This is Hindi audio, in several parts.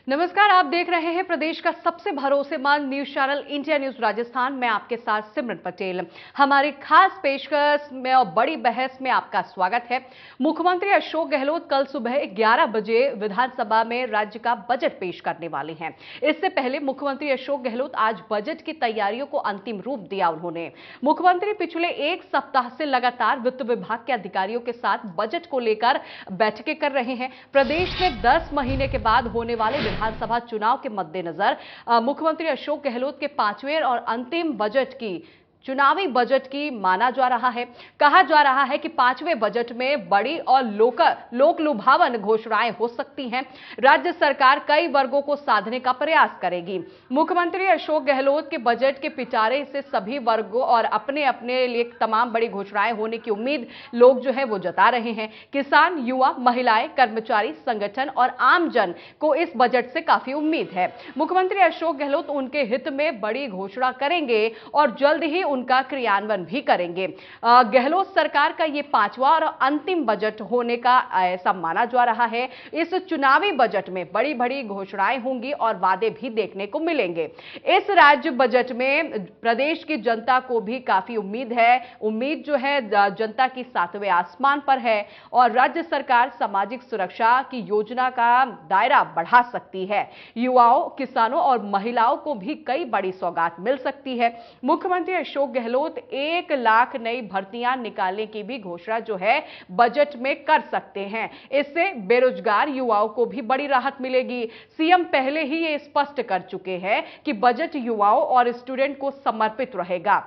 नमस्कार, आप देख रहे हैं प्रदेश का सबसे भरोसेमंद news channel India news Rajasthan. मैं आपके साथ सिमरन पटेल। हमारी खास पेशकश में और बड़ी बहस में आपका स्वागत है। मुख्यमंत्री अशोक गहलोत कल सुबह 11 बजे विधानसभा में राज्य का बजट पेश करने वाले हैं। इससे पहले मुख्यमंत्री अशोक गहलोत आज बजट की तैयारियों को अंतिम रूप दिया। उन्होंने मुख्यमंत्री पिछले एक सप्ताह से लगातार वित्त विभाग के अधिकारियों के साथ बजट को लेकर बैठकें कर रहे हैं। प्रदेश में 10 महीने के बाद होने वाले विधानसभा चुनाव के मद्देनजर मुख्यमंत्री अशोक गहलोत के 5वें और अंतिम बजट की चुनावी बजट की माना जा रहा है। कहा जा रहा है कि 5वें बजट में बड़ी और लोक लुभावन घोषणाएं हो सकती हैं। राज्य सरकार कई वर्गों को साधने का प्रयास करेगी। मुख्यमंत्री अशोक गहलोत के बजट के पिटारे से सभी वर्गों और अपने अपने लिए तमाम बड़ी घोषणाएं होने की उम्मीद लोग जो है वो जता रहे हैं। किसान, युवा, महिलाएं, कर्मचारी संगठन और आमजन को इस बजट से काफी उम्मीद है। मुख्यमंत्री अशोक गहलोत उनके हित में बड़ी घोषणा करेंगे और जल्द ही उनका क्रियान्वयन भी करेंगे। गहलोत सरकार का यह 5वां और अंतिम बजट होने का ऐसा माना जा रहा है। इस चुनावी बजट में बड़ी बड़ी घोषणाएं होंगी और वादे भी देखने को मिलेंगे। इस राज्य बजट में प्रदेश की जनता को भी काफी उम्मीद है। उम्मीद जो है जनता की 7वें आसमान पर है और राज्य सरकार सामाजिक सुरक्षा की योजना का दायरा बढ़ा सकती है। युवाओं, किसानों और महिलाओं को भी कई बड़ी सौगात मिल सकती है। मुख्यमंत्री अशोक गहलोत 1 लाख नई भर्तियां निकालने की भी घोषणा जो है बजट में कर सकते हैं। इससे बेरोजगार युवाओं को भी बड़ी राहत मिलेगी। सीएम पहले ही ये स्पष्ट कर चुके हैं कि बजट युवाओं और स्टूडेंट को समर्पित रहेगा।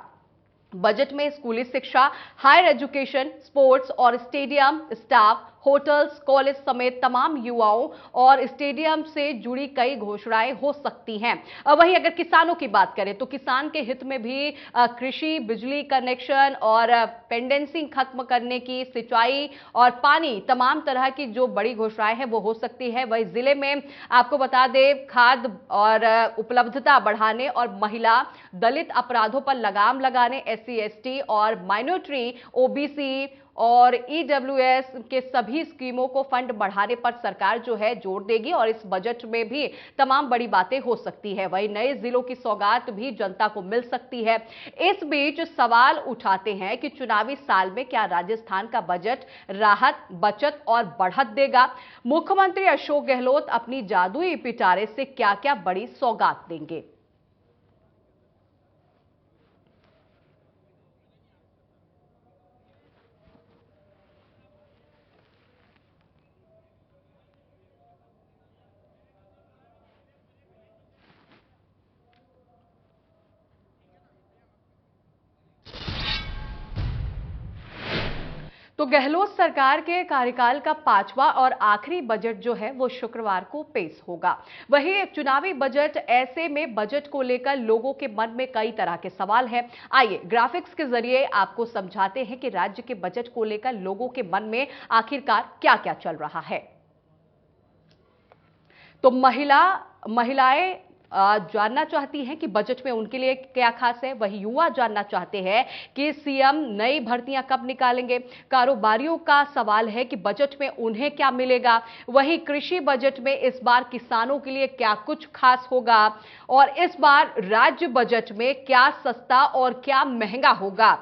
बजट में स्कूली शिक्षा, हायर एजुकेशन, स्पोर्ट्स और स्टेडियम, स्टाफ, होटल्स, कॉलेज समेत तमाम युवाओं और स्टेडियम से जुड़ी कई घोषणाएं हो सकती हैं। वहीं अगर किसानों की बात करें तो किसान के हित में भी कृषि, बिजली कनेक्शन और पेंडेंसी खत्म करने की, सिंचाई और पानी, तमाम तरह की जो बड़ी घोषणाएं हैं वो हो सकती है। वहीं जिले में आपको बता दें, खाद और उपलब्धता बढ़ाने और महिला, दलित अपराधों पर लगाम लगाने, SC, ST और माइनॉरिटी, OBC और EWS के सभी स्कीमों को फंड बढ़ाने पर सरकार जो है जोर देगी और इस बजट में भी तमाम बड़ी बातें हो सकती है। वहीं नए जिलों की सौगात भी जनता को मिल सकती है। इस बीच सवाल उठाते हैं कि चुनावी साल में क्या राजस्थान का बजट राहत, बचत और बढ़त देगा? मुख्यमंत्री अशोक गहलोत अपनी जादुई पिटारे से क्या क्या बड़ी सौगात देंगे? तो गहलोत सरकार के कार्यकाल का 5वां और आखिरी बजट जो है वो शुक्रवार को पेश होगा। वहीं चुनावी बजट, ऐसे में बजट को लेकर लोगों के मन में कई तरह के सवाल हैं। आइए ग्राफिक्स के जरिए आपको समझाते हैं कि राज्य के बजट को लेकर लोगों के मन में आखिरकार क्या क्या चल रहा है। तो महिलाएं जानना चाहती हैं कि बजट में उनके लिए क्या खास है। वही युवा जानना चाहते हैं कि सीएम नई भर्तियां कब निकालेंगे। कारोबारियों का सवाल है कि बजट में उन्हें क्या मिलेगा। वही कृषि बजट में इस बार किसानों के लिए क्या कुछ खास होगा और इस बार राज्य बजट में क्या सस्ता और क्या महंगा होगा।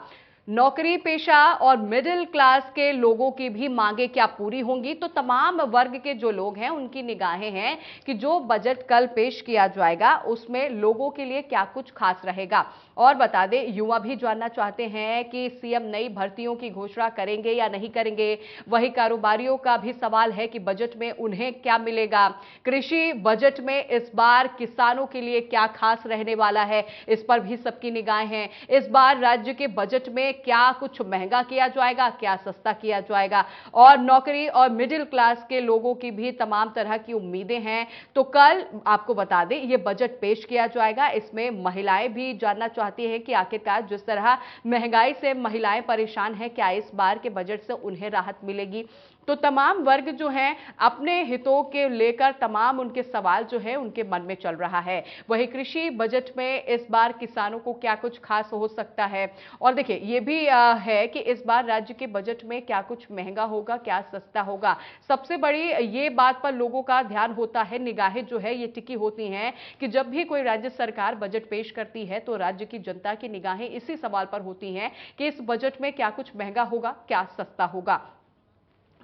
नौकरी पेशा और मिडिल क्लास के लोगों की भी मांगे क्या पूरी होंगी। तो तमाम वर्ग के जो लोग हैं उनकी निगाहें हैं कि जो बजट कल पेश किया जाएगा उसमें लोगों के लिए क्या कुछ खास रहेगा। और बता दें, युवा भी जानना चाहते हैं कि सीएम नई भर्तियों की घोषणा करेंगे या नहीं करेंगे। वही कारोबारियों का भी सवाल है कि बजट में उन्हें क्या मिलेगा। कृषि बजट में इस बार किसानों के लिए क्या खास रहने वाला है, इस पर भी सबकी निगाहें हैं। इस बार राज्य के बजट में क्या कुछ महंगा किया जाएगा, क्या सस्ता किया जाएगा। और नौकरी और मिडिल क्लास के लोगों की भी तमाम तरह की उम्मीदें हैं। तो कल आपको बता दें ये बजट पेश किया जाएगा। इसमें महिलाएं भी जानना चाहती हैं कि आखिरकार जिस तरह महंगाई से महिलाएं परेशान हैं, क्या इस बार के बजट से उन्हें राहत मिलेगी। तो तमाम वर्ग जो हैं अपने हितों के लेकर तमाम उनके सवाल जो है उनके मन में चल रहा है। वही कृषि बजट में इस बार किसानों को क्या कुछ खास हो सकता है, और देखिए ये भी है कि इस बार राज्य के बजट में क्या कुछ महंगा होगा, क्या सस्ता होगा। सबसे बड़ी ये बात पर लोगों का ध्यान होता है, निगाहें जो है ये टिकी होती हैं कि जब भी कोई राज्य सरकार बजट पेश करती है तो राज्य की जनता की निगाहें इसी सवाल पर होती हैं कि इस बजट में क्या कुछ महंगा होगा, क्या सस्ता होगा।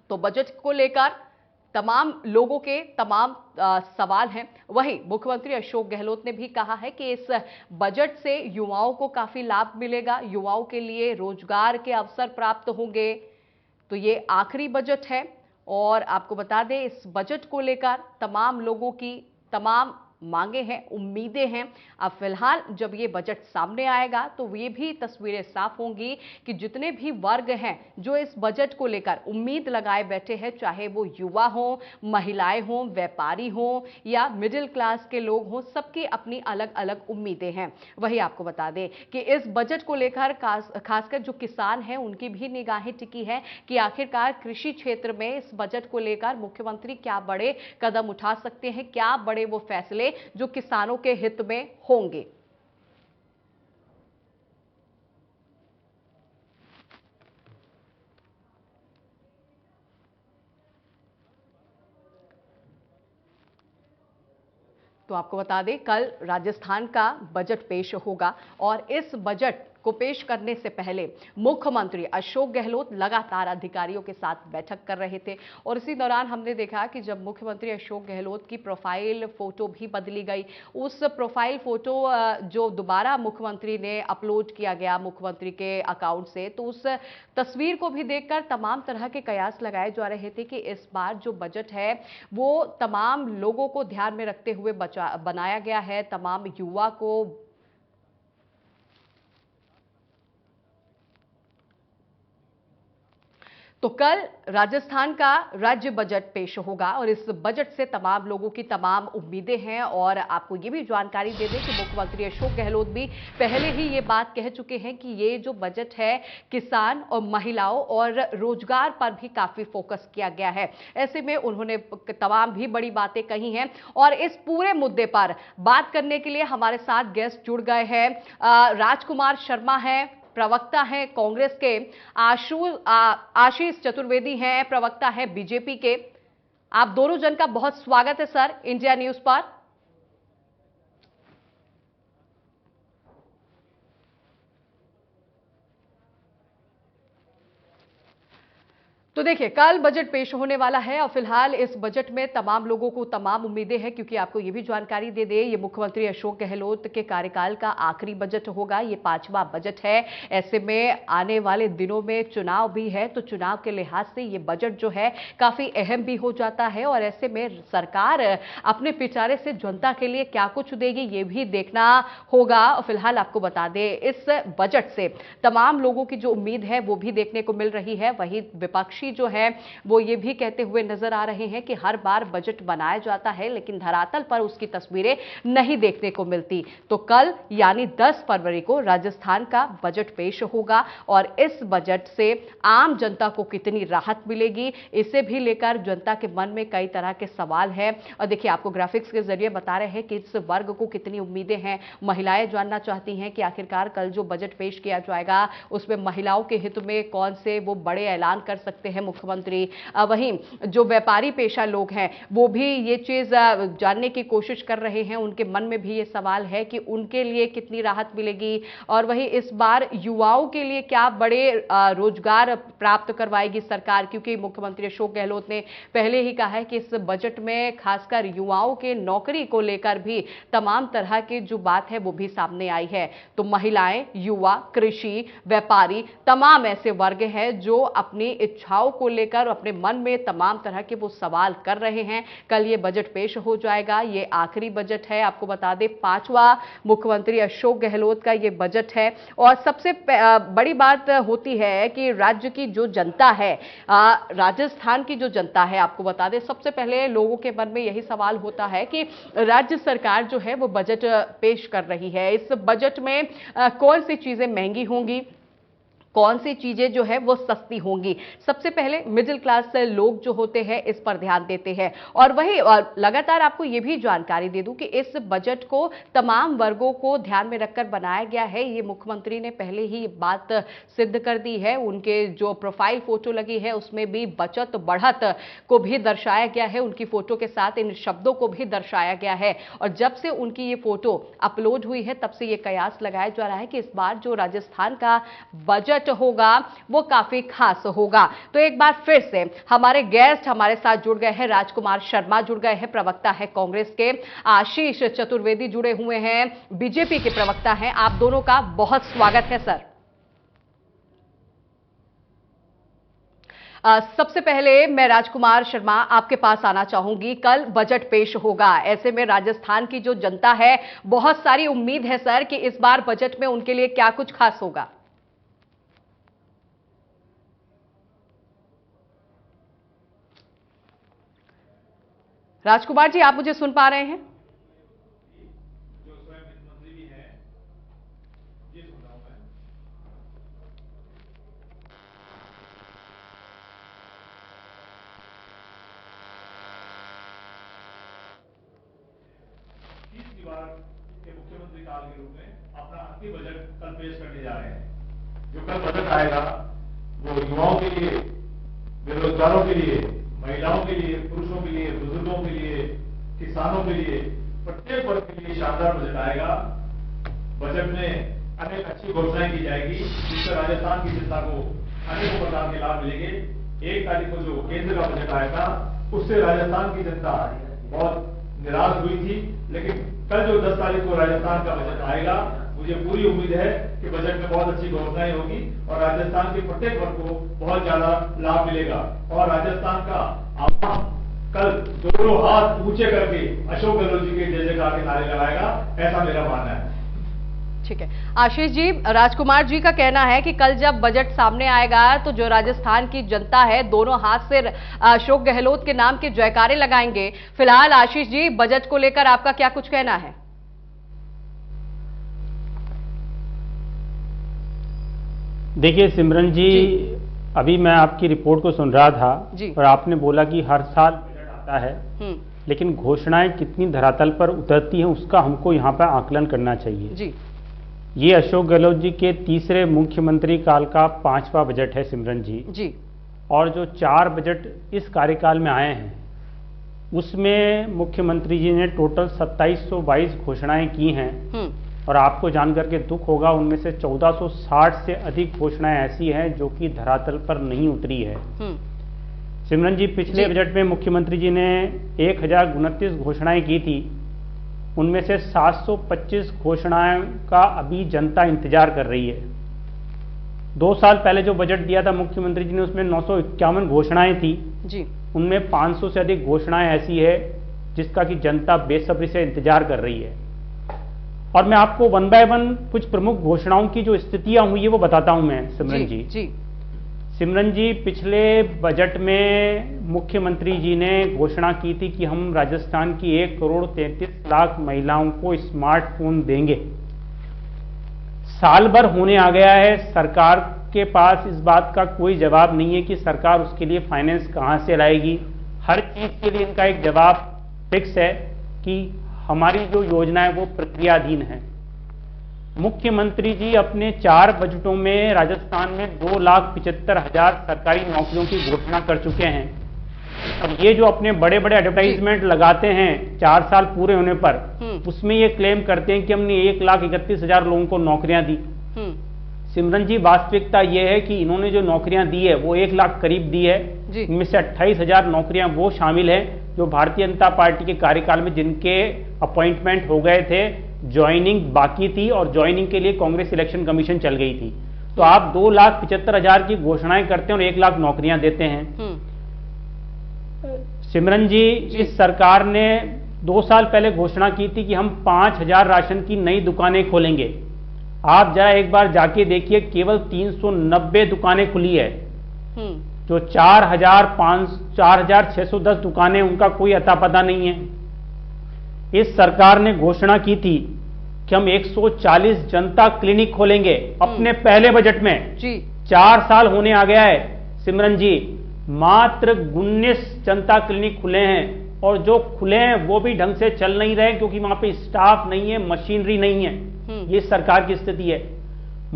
तो बजट को लेकर तमाम लोगों के तमाम सवाल हैं। वहीं मुख्यमंत्री अशोक गहलोत ने भी कहा है कि इस बजट से युवाओं को काफी लाभ मिलेगा, युवाओं के लिए रोजगार के अवसर प्राप्त होंगे। तो ये आखिरी बजट है और आपको बता दें इस बजट को लेकर तमाम लोगों की तमाम मांगे हैं, उम्मीदें हैं। अब फिलहाल जब ये बजट सामने आएगा तो ये भी तस्वीरें साफ होंगी कि जितने भी वर्ग हैं जो इस बजट को लेकर उम्मीद लगाए बैठे हैं, चाहे वो युवा हो, महिलाएं हों, व्यापारी हों या मिडिल क्लास के लोग हों, सबकी अपनी अलग अलग उम्मीदें हैं। वही आपको बता दें कि इस बजट को लेकर खासकर जो किसान हैं उनकी भी निगाहें टिकी है कि आखिरकार कृषि क्षेत्र में इस बजट को लेकर मुख्यमंत्री क्या बड़े कदम उठा सकते हैं, क्या बड़े वो फैसले जो किसानों के हित में होंगे। तो आपको बता दें कल राजस्थान का बजट पेश होगा और इस बजट को पेश करने से पहले मुख्यमंत्री अशोक गहलोत लगातार अधिकारियों के साथ बैठक कर रहे थे और इसी दौरान हमने देखा कि जब मुख्यमंत्री अशोक गहलोत की प्रोफाइल फोटो भी बदली गई, उस प्रोफाइल फोटो जो दोबारा मुख्यमंत्री ने अपलोड किया गया मुख्यमंत्री के अकाउंट से, तो उस तस्वीर को भी देखकर तमाम तरह के कयास लगाए जा रहे थे कि इस बार जो बजट है वो तमाम लोगों को ध्यान में रखते हुए बनाया गया है, तमाम युवा को तो कल राजस्थान का राज्य बजट पेश होगा और इस बजट से तमाम लोगों की तमाम उम्मीदें हैं। और आपको ये भी जानकारी दे दें कि मुख्यमंत्री अशोक गहलोत भी पहले ही ये बात कह चुके हैं कि ये जो बजट है किसान और महिलाओं और रोजगार पर भी काफी फोकस किया गया है। ऐसे में उन्होंने तमाम भी बड़ी बातें कही हैं और इस पूरे मुद्दे पर बात करने के लिए हमारे साथ गेस्ट जुड़ गए हैं। राजकुमार शर्मा हैं, प्रवक्ता हैं कांग्रेस के, आशीष चतुर्वेदी हैं, प्रवक्ता हैं बीजेपी के। आप दोनों जन का बहुत स्वागत है सर इंडिया न्यूज पर। तो देखिए कल बजट पेश होने वाला है और फिलहाल इस बजट में तमाम लोगों को तमाम उम्मीदें हैं, क्योंकि आपको ये भी जानकारी दे दें ये मुख्यमंत्री अशोक गहलोत के कार्यकाल का आखिरी बजट होगा, ये 5वां बजट है। ऐसे में आने वाले दिनों में चुनाव भी है, तो चुनाव के लिहाज से ये बजट जो है काफी अहम भी हो जाता है और ऐसे में सरकार अपने पिटारे से जनता के लिए क्या कुछ देगी ये भी देखना होगा। फिलहाल आपको बता दें इस बजट से तमाम लोगों की जो उम्मीद है वो भी देखने को मिल रही है। वही विपक्ष जो है वो ये भी कहते हुए नजर आ रहे हैं कि हर बार बजट बनाया जाता है लेकिन धरातल पर उसकी तस्वीरें नहीं देखने को मिलती। तो कल यानी 10 फरवरी को राजस्थान का बजट पेश होगा और इस बजट से आम जनता को कितनी राहत मिलेगी इसे भी लेकर जनता के मन में कई तरह के सवाल हैं। और देखिए आपको ग्राफिक्स के जरिए बता रहे हैं कि इस वर्ग को कितनी उम्मीदें हैं। महिलाएं जानना चाहती हैं कि आखिरकार कल जो बजट पेश किया जाएगा उसमें महिलाओं के हित में कौन से वो बड़े ऐलान कर सकते हैं मुख्यमंत्री। वहीं जो व्यापारी पेशा लोग हैं वो भी ये चीज जानने की कोशिश कर रहे हैं, उनके मन में भी ये सवाल है कि उनके लिए कितनी राहत मिलेगी और वहीं इस बार युवाओं के लिए क्या बड़े रोजगार प्राप्त करवाएगी सरकार, क्योंकि मुख्यमंत्री अशोक गहलोत ने पहले ही कहा है कि इस बजट में खासकर युवाओं के नौकरी को लेकर भी तमाम तरह की जो बात है वो भी सामने आई है। तो महिलाएं, युवा, कृषि, व्यापारी तमाम ऐसे वर्ग हैं जो अपनी इच्छाओं को लेकर अपने मन में तमाम तरह के वो सवाल कर रहे हैं। कल ये बजट पेश हो जाएगा, ये आखिरी बजट है। आपको बता दें 5वां मुख्यमंत्री अशोक गहलोत का ये बजट है और सबसे बड़ी बात होती है कि राज्य की जो जनता है, राजस्थान की जो जनता है, आपको बता दें सबसे पहले लोगों के मन में यही सवाल होता है कि राज्य सरकार जो है वो बजट पेश कर रही है, इस बजट में कौन सी चीजें महंगी होंगी, कौन सी चीजें जो है वो सस्ती होंगी। सबसे पहले मिडिल क्लास लोग जो होते हैं इस पर ध्यान देते हैं। और वही लगातार आपको ये भी जानकारी दे दूं कि इस बजट को तमाम वर्गों को ध्यान में रखकर बनाया गया है। ये मुख्यमंत्री ने पहले ही बात सिद्ध कर दी है। उनके जो प्रोफाइल फोटो लगी है उसमें भी बचत बढ़त को भी दर्शाया गया है, उनकी फोटो के साथ इन शब्दों को भी दर्शाया गया है। और जब से उनकी ये फोटो अपलोड हुई है तब से ये कयास लगाया जा रहा है कि इस बार जो राजस्थान का बजट होगा वो काफी खास होगा। तो एक बार फिर से हमारे गेस्ट हमारे साथ जुड़ गए हैं। राजकुमार शर्मा जुड़ गए हैं, प्रवक्ता है कांग्रेस के। आशीष चतुर्वेदी जुड़े हुए हैं, बीजेपी के प्रवक्ता हैं। आप दोनों का बहुत स्वागत है सर। सबसे पहले मैं राजकुमार शर्मा आपके पास आना चाहूंगी। कल बजट पेश होगा, ऐसे में राजस्थान की जो जनता है बहुत सारी उम्मीद है सर कि इस बार बजट में उनके लिए क्या कुछ खास होगा। राजकुमार जी, आप मुझे सुन पा रहे हैं? जो स्वयं वित्त मंत्री भी हैं, ये सुन रहा हूं मैं। तीसरी बार के मुख्यमंत्री काल के रूप में अपना अंतिम बजट कल पेश करने जा रहे हैं। जो कल बजट आएगा वो युवाओं के लिए, बेरोजगारों के लिए, महिलाओं के लिए, पुरुषों के लिए, बुजुर्गों के लिए, किसानों के लिए, प्रत्येक वर्ग के लिए शानदार बजट आएगा। बजट में अनेक अच्छी घोषणाएं की जाएगी जिससे राजस्थान की जनता को अनेकों प्रकार के लाभ मिलेंगे। 1 तारीख को जो केंद्र का बजट आया था उससे राजस्थान की जनता बहुत निराश हुई थी, लेकिन कल जो 10 तारीख को राजस्थान का बजट आएगा मुझे पूरी उम्मीद है कि बजट में बहुत अच्छी घोषणाएं होगी और राजस्थान के प्रत्येक वर्ग को बहुत ज्यादा लाभ मिलेगा। और राजस्थान का आवाम कल दोनों हाथ ऊंचे करके अशोक गहलोत जी के जय जयकार के नारे लगाएगा, ऐसा मेरा मानना है। ठीक है आशीष जी, राजकुमार जी का कहना है कि कल जब बजट सामने आएगा तो जो राजस्थान की जनता है दोनों हाथ से अशोक गहलोत के नाम के जयकारे लगाएंगे। फिलहाल आशीष जी, बजट को लेकर आपका क्या कुछ कहना है? देखिए सिमरन जी, अभी मैं आपकी रिपोर्ट को सुन रहा था और आपने बोला कि हर साल बजट आता है, लेकिन घोषणाएं कितनी धरातल पर उतरती हैं उसका हमको यहाँ पर आकलन करना चाहिए जी। ये अशोक गहलोत जी के तीसरे मुख्यमंत्री काल का 5वां बजट है सिमरन जी। और जो 4 बजट इस कार्यकाल में आए हैं उसमें मुख्यमंत्री जी ने टोटल 2722 घोषणाएं की हैं और आपको जानकर के दुख होगा उनमें से 1460 से अधिक घोषणाएं ऐसी हैं जो कि धरातल पर नहीं उतरी है। सिमरन जी, पिछले बजट में मुख्यमंत्री जी ने 1029 घोषणाएं की थी, उनमें से 725 घोषणाओं का अभी जनता इंतजार कर रही है। 2 साल पहले जो बजट दिया था मुख्यमंत्री जी ने उसमें 951 घोषणाएं थी जी। उनमें 500 से अधिक घोषणाएं ऐसी है जिसका कि जनता बेसब्री से इंतजार कर रही है। और मैं आपको 1 बाय 1 कुछ प्रमुख घोषणाओं की जो स्थितियां हुई है वो बताता हूं मैं सिमरन जी। सिमरन जी, पिछले बजट में मुख्यमंत्री जी ने घोषणा की थी कि हम राजस्थान की 1,33,00,000 महिलाओं को स्मार्टफोन देंगे। साल भर होने आ गया है, सरकार के पास इस बात का कोई जवाब नहीं है कि सरकार उसके लिए फाइनेंस कहां से लाएगी। हर चीज के लिए इनका एक जवाब फिक्स है कि हमारी जो योजना है वो प्रक्रियाधीन है। मुख्यमंत्री जी अपने 4 बजटों में राजस्थान में 2,75,000 सरकारी नौकरियों की घोषणा कर चुके हैं। अब ये जो अपने बड़े बड़े एडवर्टाइजमेंट लगाते हैं 4 साल पूरे होने पर, उसमें ये क्लेम करते हैं कि हमने 1,31,000 लोगों को नौकरियां दी। सिमरन जी, वास्तविकता यह है कि इन्होंने जो नौकरियां दी है वो 1 लाख करीब दी है। इनमें से 28,000 नौकरियां वो शामिल हैं जो भारतीय जनता पार्टी के कार्यकाल में जिनके अपॉइंटमेंट हो गए थे, ज्वाइनिंग बाकी थी और ज्वाइनिंग के लिए कांग्रेस इलेक्शन कमीशन चल गई थी। तो आप 2,75,000 की घोषणाएं करते हैं और 1 लाख नौकरियां देते हैं। सिमरन जी, इस सरकार ने 2 साल पहले घोषणा की थी कि हम 5,000 राशन की नई दुकानें खोलेंगे। आप जरा एक बार जाके देखिए, केवल 390 दुकानें खुली है। जो 4,610 दुकानें, उनका कोई अता पता नहीं है। इस सरकार ने घोषणा की थी कि हम 140 जनता क्लिनिक खोलेंगे अपने पहले बजट में जी। 4 साल होने आ गया है सिमरन जी, मात्र 19 जनता क्लिनिक खुले हैं, और जो खुले हैं वो भी ढंग से चल नहीं रहे क्योंकि वहां पे स्टाफ नहीं है, मशीनरी नहीं है। ये सरकार की स्थिति है।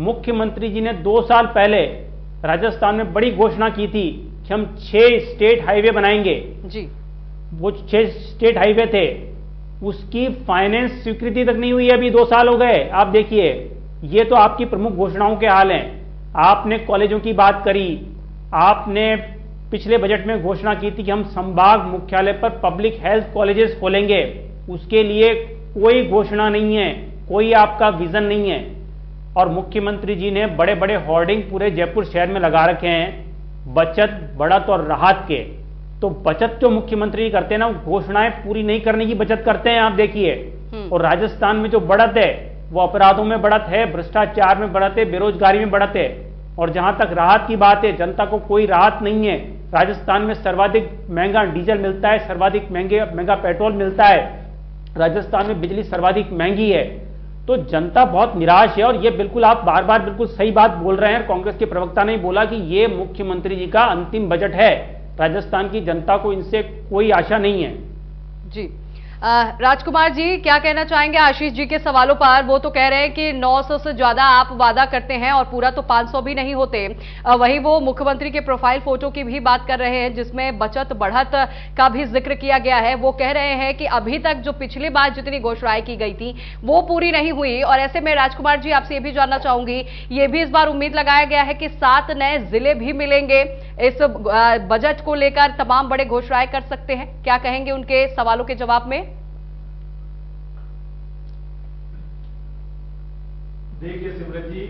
मुख्यमंत्री जी ने 2 साल पहले राजस्थान में बड़ी घोषणा की थी कि हम 6 स्टेट हाईवे बनाएंगे जी। वो 6 स्टेट हाईवे थे, उसकी फाइनेंस स्वीकृति तक नहीं हुई, अभी 2 साल हो गए। आप देखिए, ये तो आपकी प्रमुख घोषणाओं के हाल हैं। आपने कॉलेजों की बात करी, आपने पिछले बजट में घोषणा की थी कि हम संभाग मुख्यालय पर पब्लिक हेल्थ कॉलेजेस खोलेंगे, उसके लिए कोई घोषणा नहीं है, कोई आपका विजन नहीं है। और मुख्यमंत्री जी ने बड़े बड़े होर्डिंग पूरे जयपुर शहर में लगा रखे हैं, बचत, बढ़त और राहत के। तो बचत जो मुख्यमंत्री करते हैं ना, घोषणाएं पूरी नहीं करने की बचत करते हैं, आप देखिए। और राजस्थान में जो बढ़त है वो अपराधों में बढ़त है, भ्रष्टाचार में बढ़त है, बेरोजगारी में बढ़त है। और जहां तक राहत की बात है, जनता को कोई राहत नहीं है। राजस्थान में सर्वाधिक महंगा डीजल मिलता है, सर्वाधिक महंगा पेट्रोल मिलता है, राजस्थान में बिजली सर्वाधिक महंगी है। तो जनता बहुत निराश है। और ये बिल्कुल आप बार बार बिल्कुल सही बात बोल रहे हैं। कांग्रेस के प्रवक्ता ने बोला कि ये मुख्यमंत्री जी का अंतिम बजट है, राजस्थान की जनता को इनसे कोई आशा नहीं है। जी राजकुमार जी, क्या कहना चाहेंगे आशीष जी के सवालों पर? वो तो कह रहे हैं कि 900 से ज्यादा आप वादा करते हैं और पूरा तो 500 भी नहीं होते। वहीं वो मुख्यमंत्री के प्रोफाइल फोटो की भी बात कर रहे हैं जिसमें बचत बढ़त का भी जिक्र किया गया है। वो कह रहे हैं कि अभी तक जो पिछली बार जितनी घोषणाएं की गई थी वो पूरी नहीं हुई। और ऐसे में राजकुमार जी, आपसे ये भी जानना चाहूंगी, ये भी इस बार उम्मीद लगाया गया है कि 7 नए जिले भी मिलेंगे। इस बजट को लेकर तमाम बड़े घोषणाएं कर सकते हैं, क्या कहेंगे उनके सवालों के जवाब में? देखिए सिमरन जी,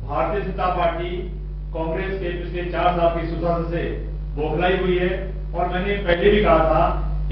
भारतीय जनता पार्टी कांग्रेस के पिछले 4 साल की सुशासन से बौखलाई हुई है। और मैंने पहले भी कहा था,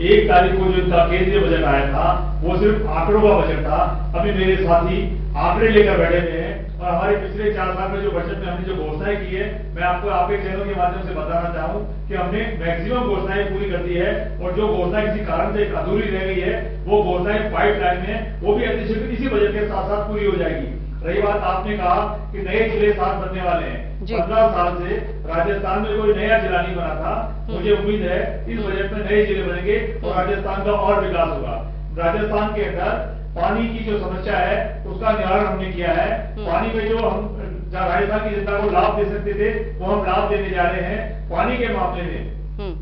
1 तारीख को जो इनका केंद्रीय बजट आया था वो सिर्फ आंकड़ों का बजट था। अभी मेरे साथी आंकड़े लेकर बैठे हुए हैं और हमारे पिछले 4 साल में जो बजट में हमने जो घोषणाएं की है, मैं आपको आपके चैनल के माध्यम से बताना चाहूं कि हमने मैक्सिमम घोषणाएं पूरी कर दी है। और जो घोषणाएं किसी कारण से अधूरी रह गई है वो घोषणाएं पाइपलाइन में, वो भी अतिशीघ्र इसी बजट के साथ साथ पूरी हो जाएगी। रही बात, आपने कहा कि नए जिले 7 बनने वाले हैं। 15 साल से राजस्थान में कोई नया जिला नहीं बना था। मुझे उम्मीद है इस बजट में नए जिले बनेंगे और राजस्थान का और विकास होगा। राजस्थान के अंदर पानी की जो समस्या है उसका निवारण हमने किया है। पानी में जो हम राजस्थान की जनता को लाभ दे सकते थे वो हम लाभ देने जा रहे हैं। पानी के मामले में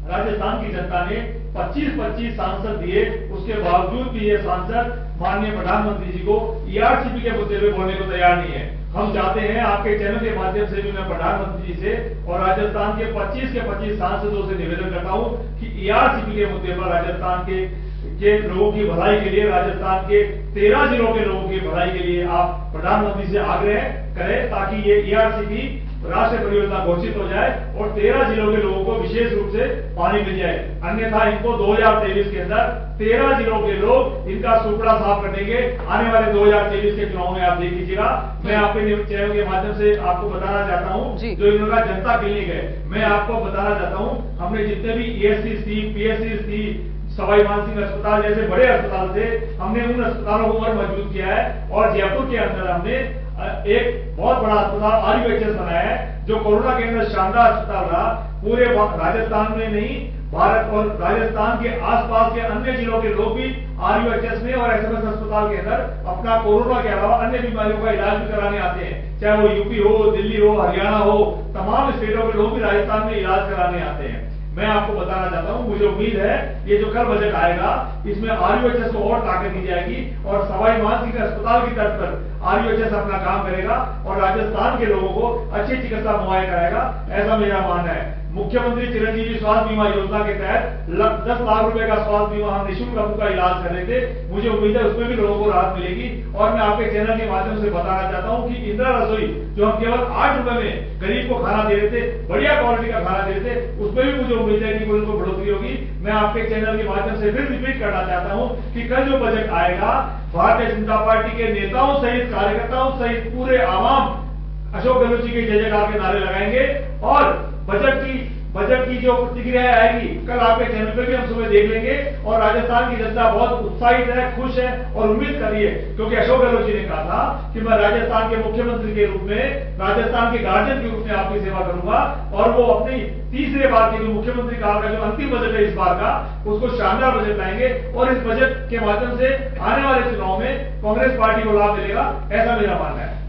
राजस्थान की जनता ने 25-25 सांसद दिए, उसके बावजूद भी ये सांसद माननीय प्रधानमंत्री जी को ईआरसीपी के मुद्दे पे बोलने को तैयार नहीं है। हम चाहते हैं, आपके चैनल के माध्यम से भी मैं प्रधानमंत्री जी से और राजस्थान के 25 के 25 सांसदों से निवेदन करता हूं कि ईआरसीपी के मुद्दे पर राजस्थान के लोगों की भलाई के लिए, राजस्थान के 13 जिलों के लोगों की भलाई के लिए आप प्रधानमंत्री से आग्रह करें ताकि ये ईआरसीपी राष्ट्रीय परियोजना घोषित हो जाए और 13 जिलों के लोगों को विशेष रूप से पानी मिल जाए। अन्यथा इनको 2023 के अंदर 13 जिलों के लोग इनका सुपड़ा साफ कर देंगे। आने वाले 2023 के चुनाव में आप देख लीजिएगा। मैं आपके चैनल के माध्यम से आपको बताना चाहता हूं, जो इनका जनता क्लिनिक है, मैं आपको बताना चाहता हूं, हमने जितने भी ईएससी थी, पीएससी थी, सवाई मानसिंह अस्पताल जैसे बड़े अस्पताल थे, हमने उन अस्पतालों को और मजबूत किया है। और जयपुर के अंदर हमने एक बहुत बड़ा अस्पताल आरयूएचएस बनाया है, जो कोरोना के अंदर शानदार अस्पताल रहा। पूरे राजस्थान में नहीं, भारत और राजस्थान के आसपास के अन्य जिलों के लोग भी आरयूएचएस में और एसएमएस अस्पताल के अंदर अपना कोरोना के अलावा अन्य बीमारियों का इलाज भी कराने आते हैं। चाहे वो यूपी हो, दिल्ली हो, हरियाणा हो, तमाम स्टेटों के लोग भी राजस्थान में इलाज कराने आते हैं। मैं आपको बताना चाहता हूं, मुझे उम्मीद है ये जो कल बजट आएगा इसमें आरयूएचएस को और ताकत दी जाएगी और सवाई मानसिंह अस्पताल की तर्ज पर आरयूएचएस अपना काम करेगा और राजस्थान के लोगों को अच्छी चिकित्सा मुहैया कराएगा, ऐसा मेरा मानना है। मुख्यमंत्री चिरंजीवी स्वास्थ्य बीमा योजना के तहत 10 लाख रुपए का स्वास्थ्य बीमा हम निःशुल्क उनका इलाज कर रहे थे। मुझे उम्मीद है उसमें भी लोगों को राहत मिलेगी। और मैं आपके चैनल के माध्यम से बताना चाहता हूं कि इंदिरा रसोई जो हम केवल 8 रुपए में गरीब को खाना दे रहे थे, बढ़िया क्वालिटी का खाना दे रहे थे, उसमें भी मुझे उम्मीद है कि उनको बढ़ोतरी होगी। मैं आपके चैनल के माध्यम से फिर रिपीट करना चाहता हूं कि कल जो बजट आएगा, भारतीय जनता पार्टी के नेताओं सहित, कार्यकर्ताओं सहित पूरे आवाम अशोक गहलोत जी के जय जयकार के नारे लगाएंगे और बजट की बजट की जो प्रतिक्रिया आएगी कल आपके चैनल पे भी हम सुबह देख लेंगे। और राजस्थान की जनता बहुत उत्साहित है, खुश है और उम्मीद कर रही है, क्योंकि अशोक गहलोत जी ने कहा था कि मैं राजस्थान के मुख्यमंत्री के रूप में, राजस्थान के गार्जियन के रूप में आपकी सेवा करूंगा। और वो अपनी तीसरे बार के जो मुख्यमंत्री काल का जो अंतिम बजट है इस बार का, उसको शानदार बजट लाएंगे और इस बजट के माध्यम से आने वाले चुनाव में कांग्रेस पार्टी को लाभ मिलेगा, ऐसा मेरा मानना है।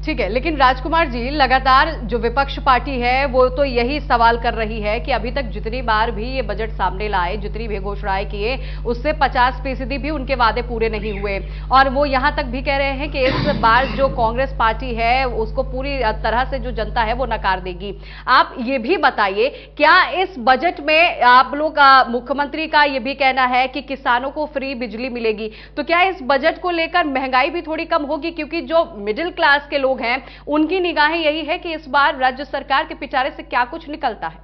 ठीक है, लेकिन राजकुमार जी, लगातार जो विपक्ष पार्टी है वो तो यही सवाल कर रही है कि अभी तक जितनी बार भी ये बजट सामने लाए, जितनी भी घोषणाएं किए, उससे 50% भी उनके वादे पूरे नहीं हुए। और वो यहां तक भी कह रहे हैं कि इस बार जो कांग्रेस पार्टी है उसको पूरी तरह से जो जनता है वो नकार देगी। आप ये भी बताइए, क्या इस बजट में आप लोग मुख्यमंत्री का ये भी कहना है कि किसानों को फ्री बिजली मिलेगी, तो क्या इस बजट को लेकर महंगाई भी थोड़ी कम होगी? क्योंकि जो मिडिल क्लास के लोग हैं उनकी निगाहें यही है कि इस बार राज्य सरकार के पिटारे से क्या कुछ निकलता है।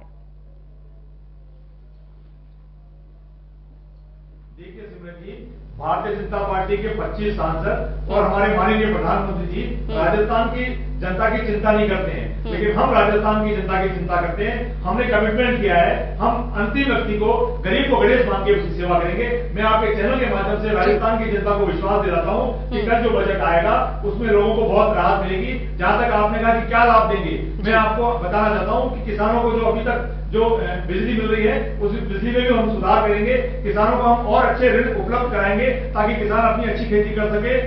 देखिए सिमरन जी, भारतीय जनता पार्टी के 25 सांसद और हमारे माननीय प्रधानमंत्री जी राजस्थान की जनता की चिंता नहीं करते हैं, लेकिन हम राजस्थान की जनता की चिंता करते हैं। हमने कमिटमेंट किया है, हम अंतिम व्यक्ति को, गरीब को गणेश मान के उसकी सेवा करेंगे। मैं आपके चैनल के माध्यम से राजस्थान की जनता को विश्वास दिलाता हूं कि कल जो बजट आएगा उसमें लोगों को बहुत राहत मिलेगी। जहां तक आपने कहा कि क्या लाभ देंगे, मैं आपको बताना चाहता हूं कि किसानों को जो अभी तक जो बिजली मिल रही है उस बिजली में भी हम सुधार करेंगे। किसानों को हम और अच्छे ऋण उपलब्ध कराएंगे ताकि किसान अपनी अच्छी खेती कर सके।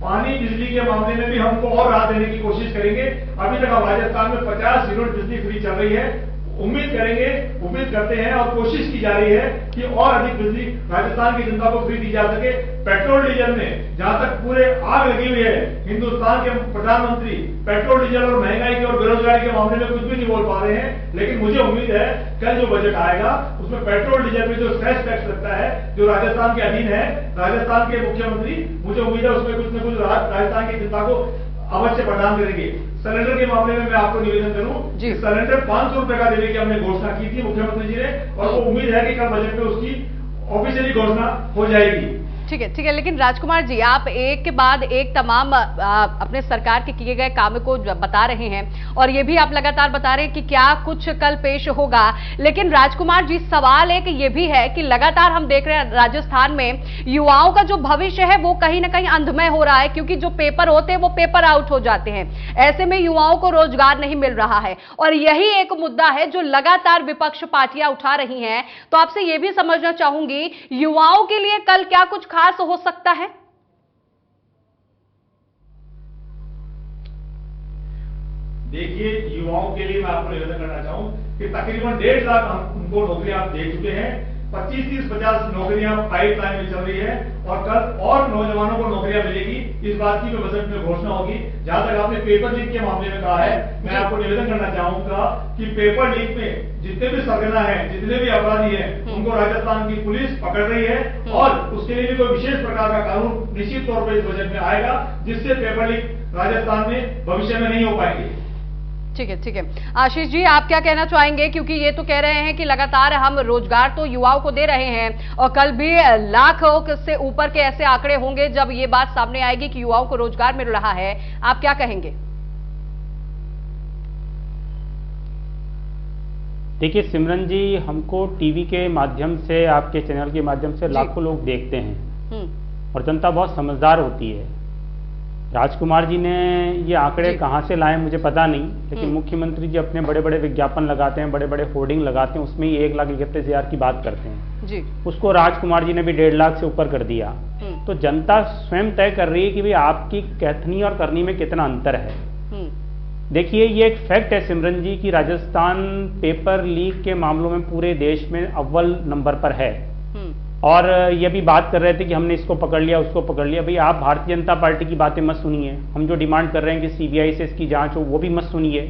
पानी बिजली के मामले में भी हमको और राहत देने की कोशिश करेंगे। अभी तक राजस्थान में 50 यूनिट बिजली फ्री चल रही है। उम्मीद करते हैं और कोशिश की जा रही है कि और अधिक बिजली राजस्थान की जनता को फ्री दी जा सके। पेट्रोल डीजल में जहां तक पूरे आग लगी हुई है, हिंदुस्तान के प्रधानमंत्री पेट्रोल डीजल और महंगाई के और बेरोजगारी के मामले में कुछ भी नहीं बोल पा रहे हैं, लेकिन मुझे उम्मीद है कल जो बजट आएगा उसमें पेट्रोल डीजल में जो सेस टैक्स लगता है जो राजस्थान के अधीन है, राजस्थान के मुख्यमंत्री, मुझे उम्मीद है उसमें कुछ न कुछ राजस्थान की जनता को अवश्य प्रदान करेंगे। सिलेंडर के मामले में मैं आपको निवेदन करूं कि सिलेंडर 500 रुपए का देने की हमने घोषणा की थी मुख्यमंत्री जी ने, और वो उम्मीद है कि कल बजट में उसकी ऑफिशियली घोषणा हो जाएगी। ठीक है, लेकिन राजकुमार जी, आप एक के बाद एक तमाम अपने सरकार के किए गए काम को बता रहे हैं और ये भी आप लगातार बता रहे हैं कि क्या कुछ कल पेश होगा। लेकिन राजकुमार जी, सवाल एक ये भी है कि लगातार हम देख रहे हैं राजस्थान में युवाओं का जो भविष्य है वो कहीं ना कहीं अंधमय हो रहा है, क्योंकि जो पेपर होते हैं वो पेपर आउट हो जाते हैं। ऐसे में युवाओं को रोजगार नहीं मिल रहा है और यही एक मुद्दा है जो लगातार विपक्ष पार्टियां उठा रही हैं। तो आपसे ये भी समझना चाहूंगी, युवाओं के लिए कल क्या कुछ खास हो सकता है? देखिए, युवाओं के लिए मैं आपको निवेदन करना चाहूं कि तकरीबन 1.5 लाख उनको नौकरियां आप दे चुके हैं। 25, 30, 50 नौकरियां पाइपलाइन में चल रही है और कल और नौजवानों को नौकरियां मिलेगी, इस बात की बजट में घोषणा होगी। जहां तक आपने पेपर लीक के मामले में कहा है, मैं आपको निवेदन करना चाहूंगा कि पेपर लीक में जितने भी सरगना है, जितने भी अपराधी हैं, उनको राजस्थान की पुलिस पकड़ रही है और उसके लिए भी कोई विशेष प्रकार का कानून निश्चित तौर पर इस बजट में आएगा, जिससे पेपर लीक राजस्थान में भविष्य में नहीं हो पाएंगे। ठीक है। आशीष जी, आप क्या कहना चाहेंगे? क्योंकि ये तो कह रहे हैं कि लगातार हम रोजगार तो युवाओं को दे रहे हैं और कल भी लाखों से ऊपर के ऐसे आंकड़े होंगे जब ये बात सामने आएगी कि युवाओं को रोजगार मिल रहा है। आप क्या कहेंगे? देखिए सिमरन जी, हमको टीवी के माध्यम से, आपके चैनल के माध्यम से लाखों लोग देखते हैं और जनता बहुत समझदार होती है। राजकुमार जी ने ये आंकड़े कहां से लाए मुझे पता नहीं, लेकिन मुख्यमंत्री जी अपने बड़े बड़े विज्ञापन लगाते हैं, बड़े बड़े होर्डिंग लगाते हैं, उसमें ही 1,31,000 की बात करते हैं जी। उसको राजकुमार जी ने भी 1.5 लाख से ऊपर कर दिया। तो जनता स्वयं तय कर रही है कि भाई आपकी कहनी और करनी में कितना अंतर है। देखिए, ये एक फैक्ट है सिमरन जी कि राजस्थान पेपर लीक के मामलों में पूरे देश में अव्वल नंबर पर है। और ये भी बात कर रहे थे कि हमने इसको पकड़ लिया, उसको पकड़ लिया। भाई आप भारतीय जनता पार्टी की बातें मत सुनिए। हम जो डिमांड कर रहे हैं कि सीबीआई से इसकी जांच हो, वो भी मत सुनिए।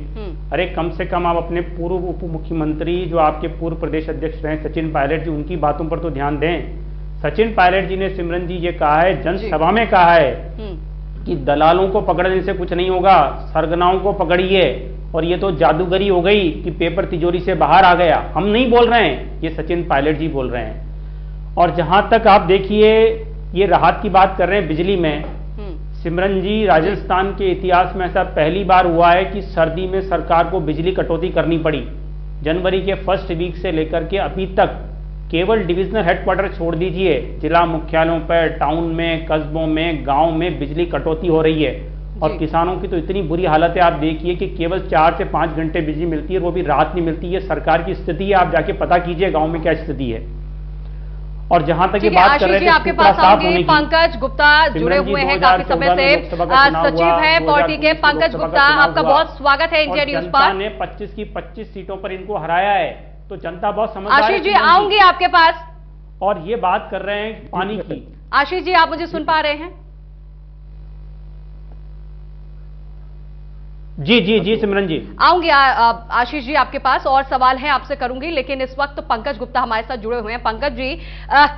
अरे कम से कम आप अपने पूर्व उप मुख्यमंत्री, जो आपके पूर्व प्रदेश अध्यक्ष रहे सचिन पायलट जी, उनकी बातों पर तो ध्यान दें। सचिन पायलट जी ने सिमरन जी ये कहा है, जनसभा में कहा है कि दलालों को पकड़ने से कुछ नहीं होगा, सरगनाओं को पकड़िए। और ये तो जादूगरी हो गई कि पेपर तिजोरी से बाहर आ गया। हम नहीं बोल रहे हैं, ये सचिन पायलट जी बोल रहे हैं। और जहां तक आप देखिए, ये राहत की बात कर रहे हैं बिजली में, सिमरन जी, राजस्थान के इतिहास में ऐसा पहली बार हुआ है कि सर्दी में सरकार को बिजली कटौती करनी पड़ी। जनवरी के फर्स्ट वीक से लेकर के अभी तक केवल डिविजनल हेडक्वार्टर छोड़ दीजिए, जिला मुख्यालयों पर, टाउन में, कस्बों में, गांव में बिजली कटौती हो रही है। और किसानों की तो इतनी बुरी हालत है, आप देखिए कि केवल 4 से 5 घंटे बिजली मिलती है, वो भी रात नहीं मिलती है। सरकार की स्थिति है, आप जाके पता कीजिए गांव में क्या स्थिति है। और जहां तक ये बात कर रहे थे आपके पास आऊंगी, पंकज गुप्ता जुड़े हुए हैं काफी समय से, सचिव है पार्टी के। पंकज गुप्ता, आपका बहुत स्वागत है इंडिया न्यूज पर। ने 25 की 25 सीटों पर इनको हराया है, तो जनता बहुत समझदार है। आशीष जी आऊंगी आपके पास। और ये बात कर रहे हैं पानी की। आशीष जी, आप मुझे सुन पा रहे हैं? जी जी जी सिमरन जी, आऊंगी आशीष जी आपके पास, और सवाल है आपसे करूंगी, लेकिन इस वक्त पंकज गुप्ता हमारे साथ जुड़े हुए हैं। पंकज जी,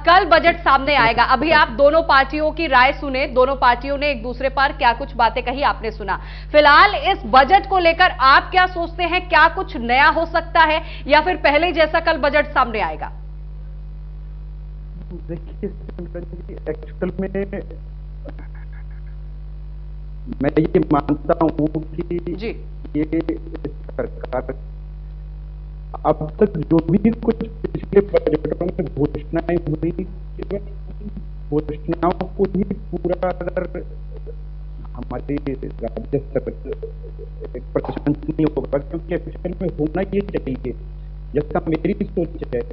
कल बजट सामने आएगा, अभी आप दोनों पार्टियों की राय सुने, दोनों पार्टियों ने एक दूसरे पर क्या कुछ बातें कही आपने सुना। फिलहाल इस बजट को लेकर आप क्या सोचते हैं, क्या कुछ नया हो सकता है या फिर पहले जैसा कल बजट सामने आएगा? देखिए एक्चुअल में मैं ये मानता हूँ कि ये सरकार अब तक जो भी कुछ पिछले बजटों में घोषणाएं हुई, घोषणाओं को ही पूरा अगर हमारे राज्य सरकार प्रशंसनीय होगा, क्योंकि एक्चुअल में होना ये चाहिए, जैसा मेरी सोच है,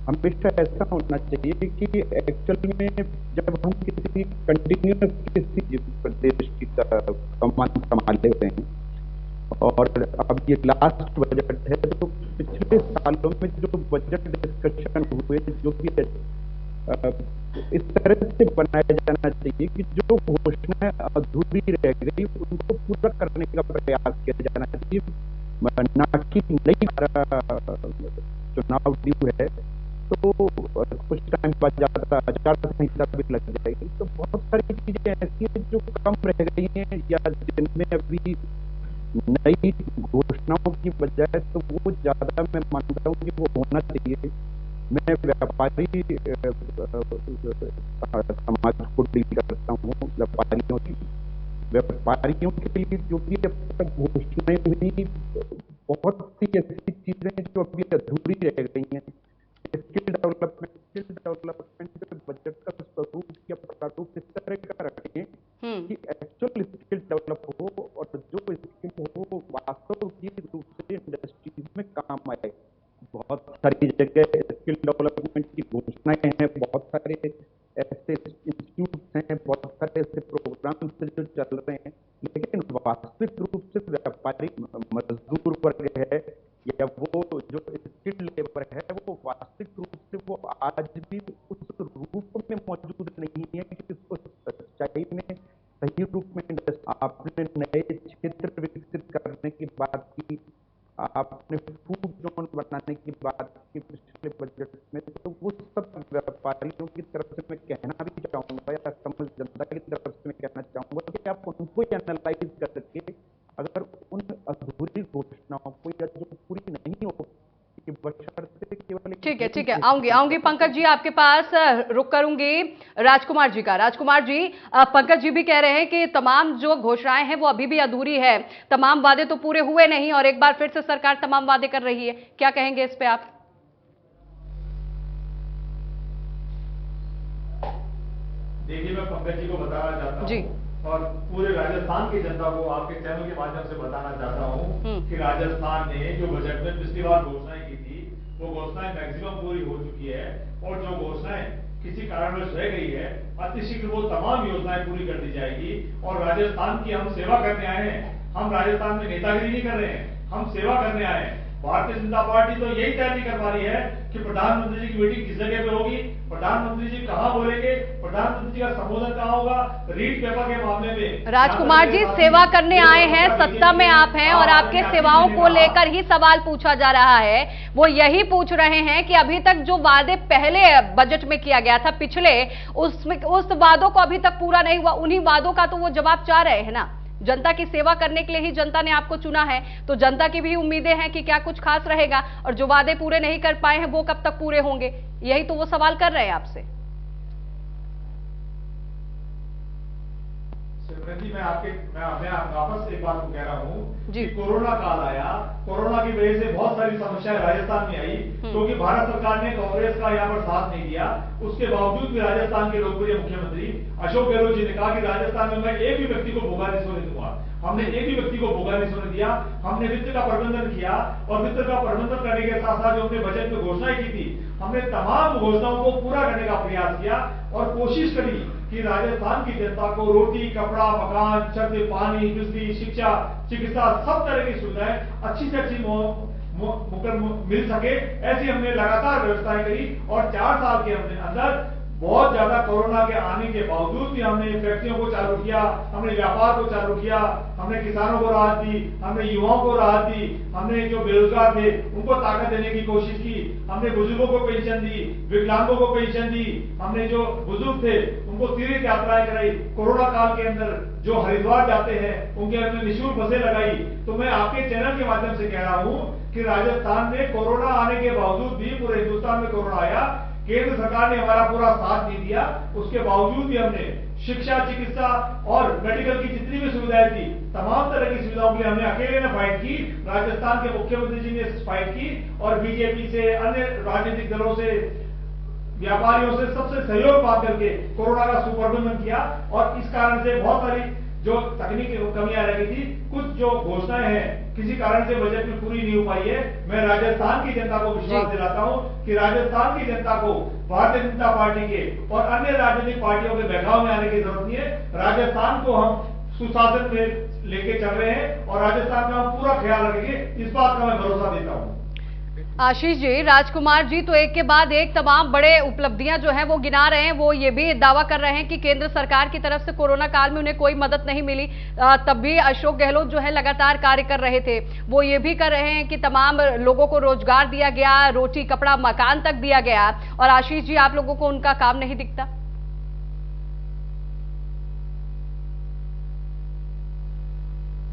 हमेशा ऐसा होना चाहिए कि एक्चुअल में जब हम किसी कंटिन्यूअस किसी प्रदेश की कमान संभाले हुए हैं, और अब ये लास्ट बजट है, तो पिछले सालों में जो बजट डिस्कशन हुए, जो भी इस तरह से बनाया जाना चाहिए कि जो घोषणाएं अधूरी रह गई उनको पूरा करने का प्रयास किया जाना चाहिए, ना कि नई चुनाव ड्यू है तो कुछ टाइम बाद ज्यादा आचार संहिता भी लग जाएगी। तो बहुत सारी चीजें ऐसी हैं जो कम रह गई हैं, या जिनमें अभी नई घोषणाओं की बजाय तो वो ज्यादा मैं मानता हूँ कि वो होना चाहिए। मैं व्यापारी समाज को डील करता हूँ, व्यापारियों के लिए जो भी अब तक घोषणाएं हुई, बहुत सी ऐसी चीजें जो अभी अधूरी रह गई हैं। स्किल डेवलपमेंट बजट का स्वरूप या प्रारूप इस तरह का रखें कि एक्चुअल स्किल डेवलप हो, और जो स्किल हो वास्तव की रूप से इंडस्ट्रीज में काम आए। बहुत सारी जगह स्किल डेवलपमेंट की घोषणाएं हैं, बहुत सारे ऐसे इंस्टीट्यूट हैं, बहुत सारे ऐसे प्रोग्राम जो चल रहे हैं, लेकिन वास्तविक रूप से व्यापारी मजदूर वर्ग है या वो जो स्किल्ड लेबर है, वो वास्तविक रूप से वो आज भी उस रूप में मौजूद नहीं है कि उसको सच्चाई में सही रूप में आपने नए क्षेत्र विकसित करने की बात की, आपने फूड जोन बनाने की बात की पिछले बजट में, तो वो सब व्यापारियों की तरफ से मैं कहना भी चाहूंगा, या समझ जनता की तरफ से मैं कहना चाहूंगा कि आप उनको एनालाइज करके अगर उन अधूरी घोषणाओं को या जो पूरी नहीं हो, ठीक है आऊंगी पंकज जी आपके पास, रुक करूंगी राजकुमार जी का। राजकुमार जी, पंकज जी भी कह रहे हैं कि तमाम जो घोषणाएं हैं वो अभी भी अधूरी है, तमाम वादे तो पूरे हुए नहीं, और एक बार फिर से सरकार तमाम वादे कर रही है, क्या कहेंगे इस पे आप? देखिए, मैं पंकज जी को बताना चाहता हूँ और पूरे राजस्थान की जनता को आपके चैनल के माध्यम से बताना चाहता हूँ कि राजस्थान ने जो बजट में पिछली बार घोषणाएं की थी, वो घोषणाएं मैक्सिमम पूरी हो चुकी है, और जो घोषणाएं किसी कारणवश रह गई है, अतिशीघ्र वो तमाम योजनाएं पूरी कर दी जाएगी। और राजस्थान की हम सेवा करने आए हैं, हम राजस्थान में नेतागिरी नहीं कर रहे हैं, हम सेवा करने आए हैं। भारतीय जनता पार्टी तो यही तय नहीं कर पा रही है कि प्रधानमंत्री जी की मीटिंग किस जगह पे होगी, प्रधानमंत्री जी कहां बोलेंगे, प्रधानमंत्री जी का संबोधन कहां होगा, रीड पेपर के मामले में। राजकुमार जी, सेवा करने आए हैं, सत्ता में आप हैं, और आपके सेवाओं को लेकर ही सवाल पूछा जा रहा है। वो यही पूछ रहे हैं कि अभी तक जो वादे पहले बजट में किया गया था पिछले, उस वादों को अभी तक पूरा नहीं हुआ, उन्हीं वादों का तो वो जवाब चाह रहे हैं ना। जनता की सेवा करने के लिए ही जनता ने आपको चुना है, तो जनता की भी उम्मीदें हैं कि क्या कुछ खास रहेगा, और जो वादे पूरे नहीं कर पाए हैं वो कब तक पूरे होंगे, यही तो वो सवाल कर रहे हैं आपसे। सिमरन जी, मैं वापस एक बात को कह रहा हूँ कि कोरोना काल आया, कोरोना की वजह से बहुत सारी समस्याएं राजस्थान में आई, क्योंकि भारत सरकार ने कांग्रेस का यहाँ पर साथ नहीं दिया। उसके बावजूद भी राजस्थान के लोकप्रिय मुख्यमंत्री अशोक गहलोत जी ने कहा कि राजस्थान में मैं एक भी व्यक्ति को भूखा नहीं सोने दूंगा। हमने एक भी व्यक्ति को भूखा नहीं सोने दिया। हमने वित्त का प्रबंधन किया और वित्त का प्रबंधन करने के साथ साथ जो हमने बजट में घोषणाएं की थी, हमने तमाम घोषणाओं को पूरा करने का प्रयास किया और कोशिश करी कि राजस्थान की जनता को रोटी, कपड़ा, मकान, छत, पानी, बिजली, शिक्षा, चिकित्सा, सब तरह की सुविधाएं अच्छी से अच्छी मिल सके, ऐसी हमने लगातार व्यवस्थाएं करी। और 4 साल के अंदर बहुत ज्यादा कोरोना के आने के बावजूद भी हमने फैक्ट्रियों को चालू किया, हमने व्यापार को चालू किया, हमने किसानों को राहत दी, हमने युवाओं को राहत दी, हमने जो बेरोजगार थे उनको ताकत देने की कोशिश की, हमने बुजुर्गों को पेंशन दी, विकलांगों को पेंशन दी, हमने जो बुजुर्ग थे उनको तीर्थ यात्राएं कराई। कोरोना काल के अंदर जो हरिद्वार जाते हैं उनके अंदर निःशुल्क बसें लगाई। तो मैं आपके चैनल के माध्यम से कह रहा हूं कि राजस्थान में कोरोना आने के बावजूद भी, पूरे हिंदुस्तान में कोरोना आया, केंद्र सरकार ने हमारा पूरा साथ नहीं दिया, उसके बावजूद भी हमने शिक्षा, चिकित्सा और मेडिकल की जितनी भी सुविधाएं थी, तमाम तरह की सुविधाओं के लिए हमने अकेले ने फाइट की। राजस्थान के मुख्यमंत्री जी ने फाइट की और बीजेपी से, अन्य राजनीतिक दलों से, व्यापारियों से सबसे सहयोग पा करके कोरोना का सुप्रबंधन किया। और इस कारण से बहुत सारी जो तकनीकी कमियां रह गई थी, कुछ जो घोषणाएं हैं किसी कारण से बजट में पूरी नहीं हो पाई है। मैं राजस्थान की जनता को विश्वास दिलाता हूं कि राजस्थान की जनता को भारतीय जनता पार्टी के और अन्य राजनीतिक पार्टियों के बहकाव में आने की जरूरत नहीं है। राजस्थान को हम सुशासन में लेके चल रहे हैं और राजस्थान का हम पूरा ख्याल रखेंगे, इस बात का मैं भरोसा देता हूं। आशीष जी, राजकुमार जी तो एक के बाद एक तमाम बड़े उपलब्धियां जो हैं वो गिना रहे हैं। वो ये भी दावा कर रहे हैं कि केंद्र सरकार की तरफ से कोरोना काल में उन्हें कोई मदद नहीं मिली, तब भी अशोक गहलोत जो है लगातार कार्य कर रहे थे। वो ये भी कर रहे हैं कि तमाम लोगों को रोजगार दिया गया, रोटी, कपड़ा, मकान तक दिया गया। और आशीष जी, आप लोगों को उनका काम नहीं दिखता?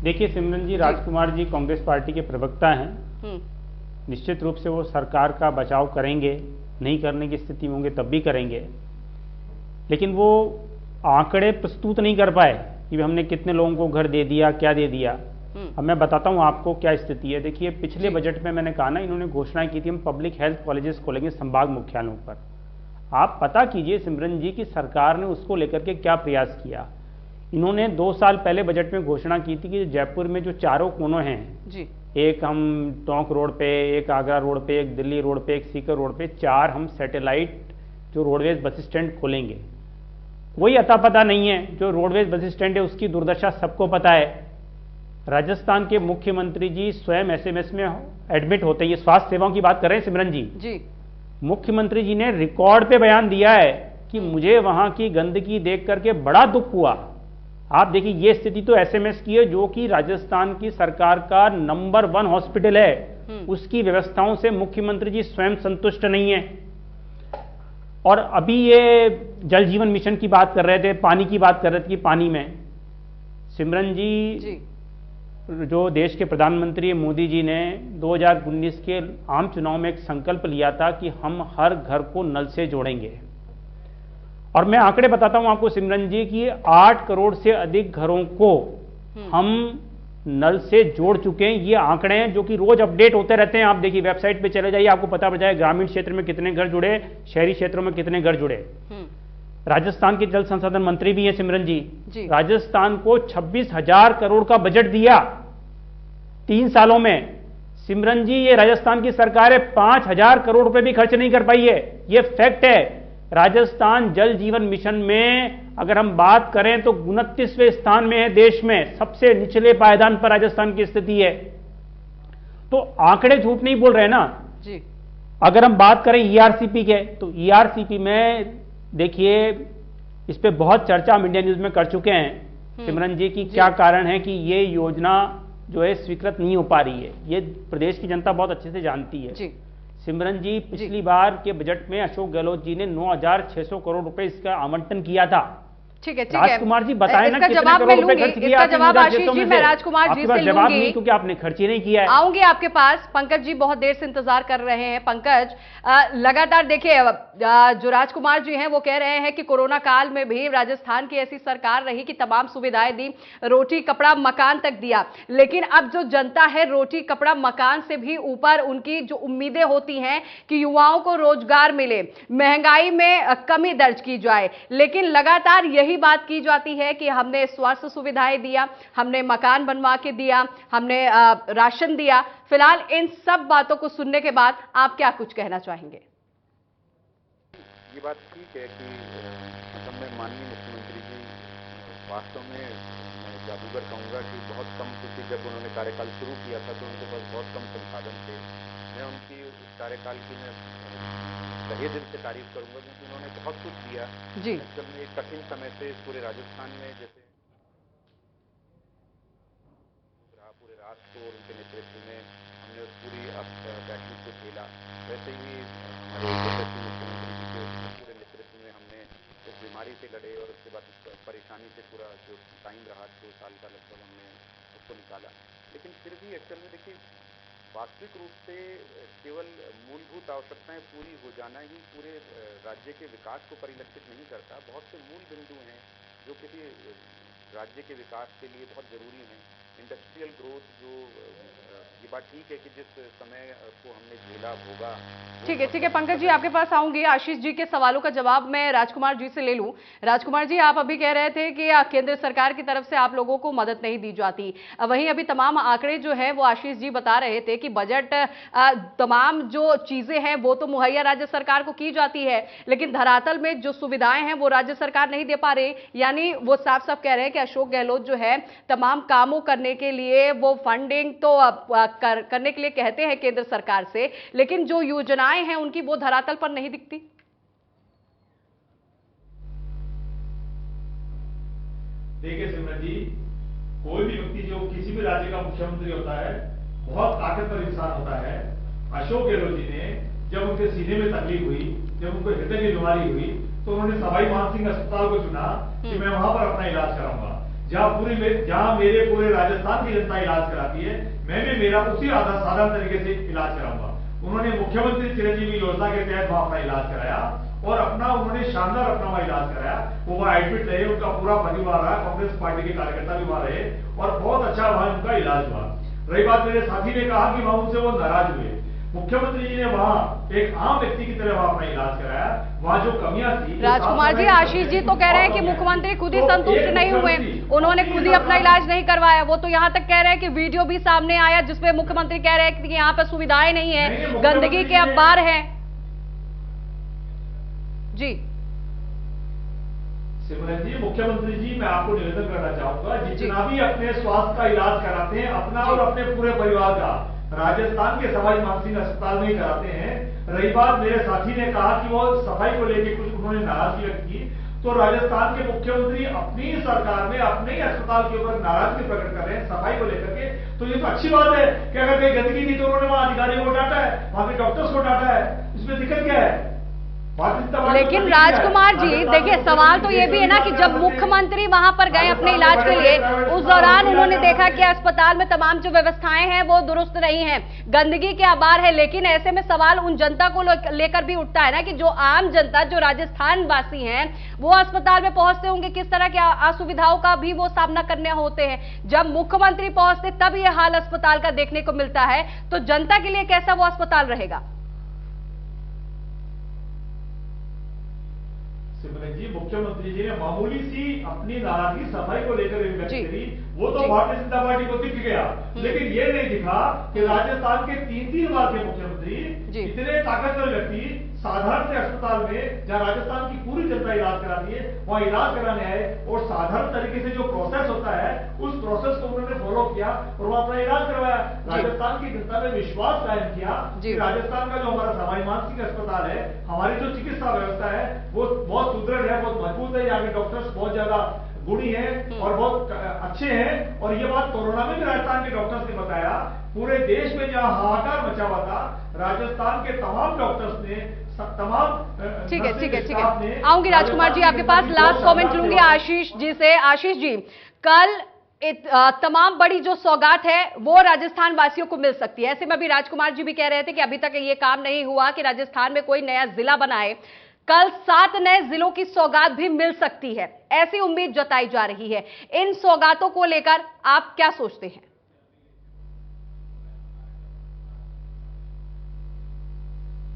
देखिए सिमरन जी, राजकुमार जी कांग्रेस पार्टी के प्रवक्ता हैं। निश्चित रूप से वो सरकार का बचाव करेंगे, नहीं करने की स्थिति में होंगे तब भी करेंगे, लेकिन वो आंकड़े प्रस्तुत नहीं कर पाए कि हमने कितने लोगों को घर दे दिया, क्या दे दिया। अब मैं बताता हूं आपको क्या स्थिति है। देखिए, पिछले बजट में मैंने कहा ना, इन्होंने घोषणाएं की थी हम पब्लिक हेल्थ कॉलेजेस खोलेंगे संभाग मुख्यालयों पर। आप पता कीजिए सिमरन जी कि सरकार ने उसको लेकर के क्या प्रयास किया। इन्होंने 2 साल पहले बजट में घोषणा की थी कि जयपुर में जो चारों कोनों हैं जी, एक हम टोंक रोड पे, एक आगरा रोड पे, एक दिल्ली रोड पे, एक सीकर रोड पे, 4 हम सैटेलाइट जो रोडवेज बस स्टैंड खोलेंगे। कोई अता पता नहीं है, जो रोडवेज बस स्टैंड है उसकी दुर्दशा सबको पता है। राजस्थान के मुख्यमंत्री जी स्वयं एसएमएस में एडमिट होते हैं, ये स्वास्थ्य सेवाओं की बात कर रहे हैं सिमरन जी। मुख्यमंत्री जी ने रिकॉर्ड पे बयान दिया है कि मुझे वहां की गंदगी देख करके बड़ा दुख हुआ। आप देखिए, ये स्थिति तो एसएमएस की है, जो कि राजस्थान की सरकार का नंबर 1 हॉस्पिटल है, उसकी व्यवस्थाओं से मुख्यमंत्री जी स्वयं संतुष्ट नहीं है। और अभी ये जल जीवन मिशन की बात कर रहे थे, पानी की बात कर रहे थे कि पानी में सिमरन जी जो देश के प्रधानमंत्री मोदी जी ने 2019 के आम चुनाव में एक संकल्प लिया था कि हम हर घर को नल से जोड़ेंगे। और मैं आंकड़े बताता हूं आपको सिमरन जी कि 8 करोड़ से अधिक घरों को हम नल से जोड़ चुके हैं। ये आंकड़े हैं जो कि रोज अपडेट होते रहते हैं। आप देखिए, वेबसाइट पे चले जाइए, आपको पता पड़ जाए ग्रामीण क्षेत्र में कितने घर जुड़े, शहरी क्षेत्रों में कितने घर जुड़े। राजस्थान के जल संसाधन मंत्री भी हैं सिमरन जी। राजस्थान को 26,000 करोड़ का बजट दिया 3 सालों में। सिमरन जी, ये राजस्थान की सरकार है 5,000 करोड़ रुपए भी खर्च नहीं कर पाई है, ये फैक्ट है। राजस्थान जल जीवन मिशन में अगर हम बात करें तो 29वें स्थान में है देश में, सबसे निचले पायदान पर राजस्थान की स्थिति है। तो आंकड़े झूठ नहीं बोल रहे ना जी। अगर हम बात करें ईआरसीपी के, तो ईआरसीपी में देखिए, इस पे बहुत चर्चा हम इंडिया न्यूज में कर चुके हैं सिमरन जी की क्या कारण है कि ये योजना जो है स्वीकृत नहीं हो पा रही है। ये प्रदेश की जनता बहुत अच्छे से जानती है जी। सिमरन जी, पिछली बार के बजट में अशोक गहलोत जी ने 9,600 करोड़ रुपए इसका आवंटन किया था। ठीक है राजकुमार जी बताएं ना कितने करोड़ रुपए खर्च किए इसका जवाब आशीष जी मैं राजकुमार जी से जवाब नहीं क्योंकि आपने खर्च ही नहीं किया है। आऊंगी आपके पास। पंकज जी बहुत देर से इंतजार कर रहे हैं। पंकज, लगातार देखिए जो राजकुमार जी हैं वो कह रहे हैं कि कोरोना काल में भी राजस्थान की ऐसी सरकार रही कि तमाम सुविधाएं दी, रोटी कपड़ा मकान तक दिया, लेकिन अब जो जनता है रोटी कपड़ा मकान से भी ऊपर उनकी जो उम्मीदें होती हैं कि युवाओं को रोजगार मिले, महंगाई में कमी दर्ज की जाए, लेकिन लगातार यही बात की जाती है कि हमने स्वास्थ्य सुविधाएं दिया, हमने मकान बनवा के दिया, हमने राशन दिया। फिलहाल इन सब बातों को सुनने के बाद आप क्या कुछ कहना चाहेंगे? ये बात ठीक है कि मतलब मैं माननीय मुख्यमंत्री जी वास्तव में मैं जादूगर कहूँगा कि बहुत कम, क्योंकि जब उन्होंने कार्यकाल शुरू किया था तो उनके पास बहुत कम संसाधन थे। मैं उनकी उस कार्यकाल की मैं तहे दिल से तारीफ करूंगा क्योंकि उन्होंने बहुत कुछ दिया जी। जब एक कठिन समय से पूरे राजस्थान में जैसे पूरे राष्ट्र को और उनके नेतृत्व में हमने उस पूरी बैठक को झेला, वैसे ही हमारे यशस्वी मुख्यमंत्री जी के पूरे नेतृत्व में हमने इस बीमारी से लड़े और उसके बाद परेशानी से पूरा जो टाइम रहा 2 साल का लगभग हमने उसको निकाला। लेकिन फिर भी एक्चुअल में देखिए वास्तविक रूप से केवल मूलभूत आवश्यकताएं पूरी हो जाना ही पूरे राज्य के विकास को परिलक्षित नहीं करता। बहुत से मूल बिंदु हैं जो किसी राज्य के विकास के लिए बहुत जरूरी हैं। इंडस्ट्रियल ग्रोथ, जो ये बात ठीक है कि जिस समय को हमने झेला होगा। ठीक है पंकज जी आपके पास आऊंगी। आशीष जी के सवालों का जवाब मैं राजकुमार जी से ले लूं। राजकुमार जी, आप अभी कह रहे थे कि केंद्र सरकार की तरफ से आप लोगों को मदद नहीं दी जाती, वहीं अभी तमाम आंकड़े जो है वो आशीष जी बता रहे थे कि बजट तमाम जो चीजें हैं वो तो मुहैया राज्य सरकार को की जाती है, लेकिन धरातल में जो सुविधाएं हैं वो राज्य सरकार नहीं दे पा रही। यानी वो साफ साफ कह रहे हैं कि अशोक गहलोत जो है तमाम कामों करने के लिए वो फंडिंग तो करने के लिए कहते हैं केंद्र सरकार से, लेकिन जो योजनाएं हैं उनकी वो धरातल पर नहीं दिखती। देखिए सिमरन जी, कोई भी व्यक्ति जो किसी भी राज्य का मुख्यमंत्री होता है बहुत ताकतवर इंसान होता है। अशोक गहलोत जी ने जब उनके सीने में तकलीफ हुई, जब उनको हृदय की बीमारी हुई, तो उन्होंने सवाई मानसिंह अस्पताल को चुना कि मैं वहां पर अपना इलाज कराऊंगा, जहां मेरे पूरे राजस्थान की जनता इलाज कराती है, मैं भी मेरा उसी साधारण तरीके से इलाज कराऊंगा। उन्होंने मुख्यमंत्री चिरंजीवी योजना के तहत वहां अपना इलाज कराया और उन्होंने शानदार अपना वहां इलाज कराया। वो वहां एडमिट रहे, उनका पूरा परिवार रहा, कांग्रेस पार्टी के कार्यकर्ता भी वहां रहे और बहुत अच्छा वहां उनका इलाज हुआ। रही बात, मेरे साथी ने कहा कि वहां उनसे वो नाराज हुए। मुख्यमंत्री जी ने वहां एक आम व्यक्ति की तरह वहां अपना इलाज कराया। वहां जो कमियां थी, राजकुमार जी, आशीष जी तो कह रहे हैं कि मुख्यमंत्री खुद ही संतुष्ट नहीं हुए, उन्होंने खुद ही अपना इलाज नहीं करवाया। वो तो यहां तक कह रहे हैं कि वीडियो भी सामने आया जिसमें मुख्यमंत्री कह रहे हैं कि यहाँ पे सुविधाएं नहीं है, गंदगी के अंबार है। जी सिमरन जी, मुख्यमंत्री जी, मैं आपको निवेदन करना चाहूंगा, जितना भी अपने स्वास्थ्य का इलाज कराते हैं अपना और अपने पूरे परिवार का, राजस्थान के सवाई मानसिंह अस्पताल में ही कराते हैं। रही बात, मेरे साथी ने कहा कि वो सफाई को लेकर कुछ उन्होंने नाराजगी व्यक्त की, तो राजस्थान के मुख्यमंत्री अपनी सरकार में अपने ही अस्पताल के ऊपर नाराजगी प्रकट कर रहे हैं सफाई को लेकर के, तो ये तो अच्छी बात है कि अगर कहीं गंदगी थी तो उन्होंने वहां अधिकारियों को डांटा है, वहां के डॉक्टर्स को डांटा है, इसमें दिक्कत क्या है? लेकिन राजकुमार जी देखिए, सवाल तो ये भी है ना कि जब मुख्यमंत्री वहां पर गए अपने इलाज के लिए, उस दौरान उन्होंने देखा कि अस्पताल में तमाम जो व्यवस्थाएं हैं वो दुरुस्त नहीं है, गंदगी के आबार है, लेकिन ऐसे में सवाल उन जनता को लेकर भी उठता है ना कि जो आम जनता, जो राजस्थान वासी हैं, वो अस्पताल में पहुंचते होंगे, किस तरह की असुविधाओं का भी वो सामना करने होते हैं। जब मुख्यमंत्री पहुंचते तब ये हाल अस्पताल का देखने को मिलता है, तो जनता के लिए कैसा वो अस्पताल रहेगा? सिमरन जी, मुख्यमंत्री जी ने मामूली सी अपनी नाराजगी सफाई को लेकर व्यक्त करी, वो तो भारतीय जनता पार्टी को दिख गया, लेकिन ये नहीं दिखा कि राजस्थान के 3 बार के मुख्यमंत्री, इतने ताकतवर व्यक्ति साधारण से अस्पताल में जहां राजस्थान की पूरी जनता इलाज कराती है वहां इलाज कराने आए और साधारण तरीके से जो प्रोसेस होता है उस प्रोसेस को उन्होंने फॉलो किया और वहां अपना इलाज करवाया। राजस्थान की जनता ने विश्वास कायम किया कि राजस्थान का जो हमारा सवाई मानसिंह अस्पताल है, हमारी जो चिकित्सा व्यवस्था है वो बहुत सुदृढ़ है, बहुत मजबूत है, यहाँ के डॉक्टर्स बहुत ज्यादा गुणी हैं और बहुत अच्छे हैं। और ये बात कोरोना में भी राजस्थान के डॉक्टर्स ने बताया। पूरे देश में जहां हाहाकार मचा हुआ था, राजस्थान के तमाम डॉक्टर्स ने तमाम ठीक है आऊंगी राजकुमार जी आपके पास। लास्ट कमेंट लूंगी आशीष जी से। आशीष जी, कल तमाम बड़ी जो सौगात है वो राजस्थान वासियों को मिल सकती है। ऐसे में अभी राजकुमार जी भी कह रहे थे कि अभी तक ये काम नहीं हुआ कि राजस्थान में कोई नया जिला बनाए। कल 7 नए जिलों की सौगात भी मिल सकती है, ऐसी उम्मीद जताई जा रही है। इन सौगातों को लेकर आप क्या सोचते हैं?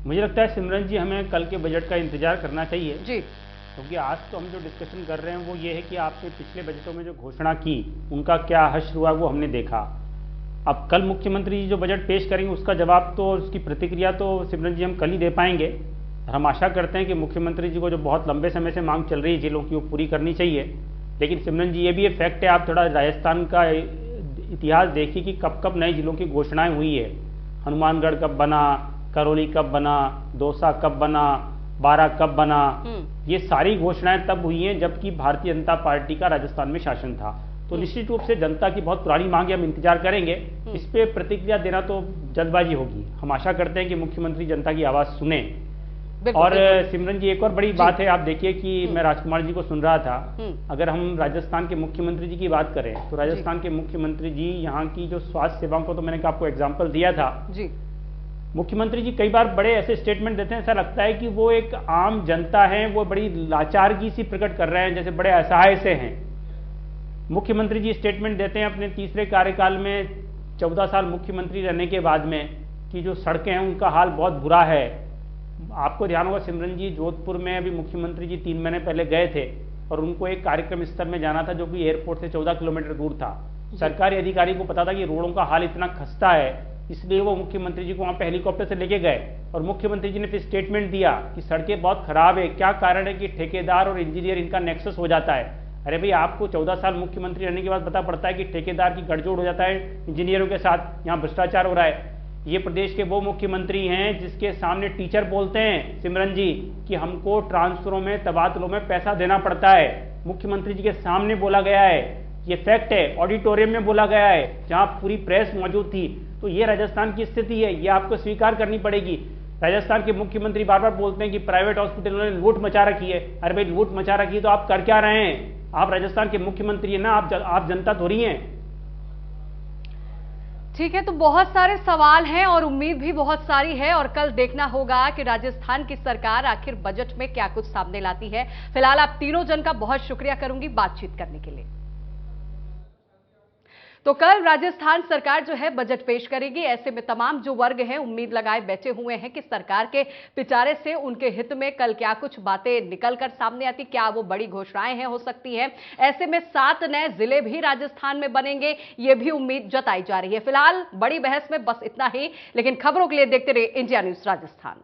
मुझे लगता है सिमरन जी हमें कल के बजट का इंतजार करना चाहिए जी, क्योंकि आज तो हम जो डिस्कशन कर रहे हैं वो ये है कि आपने पिछले बजटों में जो घोषणा की उनका क्या हश्र हुआ वो हमने देखा। अब कल मुख्यमंत्री जी जो बजट पेश करेंगे उसका जवाब तो, उसकी प्रतिक्रिया तो सिमरन जी हम कल ही दे पाएंगे। हम आशा करते हैं कि मुख्यमंत्री जी को जो बहुत लंबे समय से मांग चल रही है जिलों की वो पूरी करनी चाहिए। लेकिन सिमरन जी ये भी एक फैक्ट है, आप थोड़ा राजस्थान का इतिहास देखिए कि कब कब नए जिलों की घोषणाएं हुई है। हनुमानगढ़ कब बना, करौली कब बना, दौसा कब बना, बारा कब बना, ये सारी घोषणाएं तब हुई हैं जबकि भारतीय जनता पार्टी का राजस्थान में शासन था। तो निश्चित रूप से जनता की बहुत पुरानी मांग है, हम इंतजार करेंगे। इस पे प्रतिक्रिया देना तो जल्दबाजी होगी। हम आशा करते हैं कि मुख्यमंत्री जनता की आवाज सुने। और सिमरन जी एक और बड़ी बात है, आप देखिए कि मैं राजकुमार जी को सुन रहा था, अगर हम राजस्थान के मुख्यमंत्री जी की बात करें तो राजस्थान के मुख्यमंत्री जी यहाँ की जो स्वास्थ्य सेवाओं को, तो मैंने आपको एग्जाम्पल दिया था जी। मुख्यमंत्री जी कई बार बड़े ऐसे स्टेटमेंट देते हैं, ऐसा लगता है कि वो एक आम जनता है, वो बड़ी लाचारगी सी प्रकट कर रहे हैं, जैसे बड़े असहाय से हैं। मुख्यमंत्री जी स्टेटमेंट देते हैं अपने तीसरे कार्यकाल में 14 साल मुख्यमंत्री रहने के बाद में कि जो सड़कें हैं उनका हाल बहुत बुरा है। आपको ध्यान होगा सिमरन जी, जोधपुर में अभी मुख्यमंत्री जी 3 महीने पहले गए थे और उनको एक कार्यक्रम स्थल में जाना था जो कि एयरपोर्ट से 14 किलोमीटर दूर था। सरकारी अधिकारी को पता था कि रोडों का हाल इतना खस्ता है, इसलिए वो मुख्यमंत्री जी को वहां पे हेलीकॉप्टर से लेके गए और मुख्यमंत्री जी ने फिर स्टेटमेंट दिया कि सड़कें बहुत खराब है, क्या कारण है कि ठेकेदार और इंजीनियर इनका नेक्सस हो जाता है। अरे भाई, आपको 14 साल मुख्यमंत्री रहने के बाद पता पड़ता है कि ठेकेदार की गठजोड़ हो जाता है इंजीनियरों के साथ, यहाँ भ्रष्टाचार हो रहा है। ये प्रदेश के वो मुख्यमंत्री हैं जिसके सामने टीचर बोलते हैं सिमरन जी कि हमको ट्रांसफरों में, तबादलों में पैसा देना पड़ता है। मुख्यमंत्री जी के सामने बोला गया है, ये फैक्ट है, ऑडिटोरियम में बोला गया है जहां पूरी प्रेस मौजूद थी। तो ये राजस्थान की स्थिति है, ये आपको स्वीकार करनी पड़ेगी। राजस्थान के मुख्यमंत्री बार बार बोलते हैं कि प्राइवेट हॉस्पिटलों ने लूट मचा रखी है। अरे भाई, लूट मचा रखी है तो आप कर क्या रहे हैं? आप राजस्थान के मुख्यमंत्री हैं ना, आप जनता थोड़ी हैं। ठीक है, तो बहुत सारे सवाल हैं और उम्मीद भी बहुत सारी है और कल देखना होगा कि राजस्थान की सरकार आखिर बजट में क्या कुछ सामने लाती है। फिलहाल आप तीनों जन का बहुत शुक्रिया करूंगी बातचीत करने के लिए। तो कल राजस्थान सरकार जो है बजट पेश करेगी। ऐसे में तमाम जो वर्ग हैं उम्मीद लगाए बैठे हुए हैं कि सरकार के पिटारे से उनके हित में कल क्या कुछ बातें निकलकर सामने आती, क्या वो बड़ी घोषणाएं हैं हो सकती हैं। ऐसे में 7 नए जिले भी राजस्थान में बनेंगे, ये भी उम्मीद जताई जा रही है। फिलहाल बड़ी बहस में बस इतना ही, लेकिन खबरों के लिए देखते रहिए इंडिया न्यूज राजस्थान।